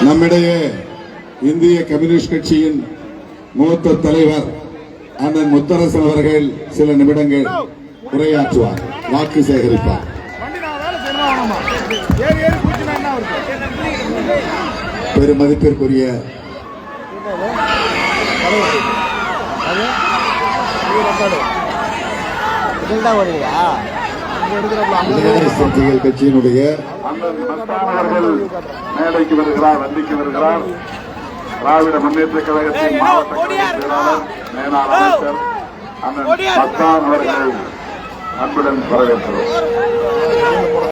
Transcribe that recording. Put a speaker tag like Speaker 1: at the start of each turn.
Speaker 1: நம்மிடையே இந்திய கம்யூனிஸ்ட் கட்சியின் மூத்த தலைவர் அண்ணன் முத்தரசன் அவர்கள் சில நிமிடங்கள் உரையாற்றுவார், வாக்கு சேகரிப்பார். பெருமதிப்பிற்குரிய கட்சியினுடைய
Speaker 2: மேடைக்கு வருகிறார், வண்டிக்கு வருகிறார். திராவிட முன்னேற்ற கழகத்தின் மாவட்ட செயலாளர் மேலாளர் அமைச்சர் அண்ணன் மஸ்தான் அவர்கள் அன்புடன் வரவேற்கிறோம்.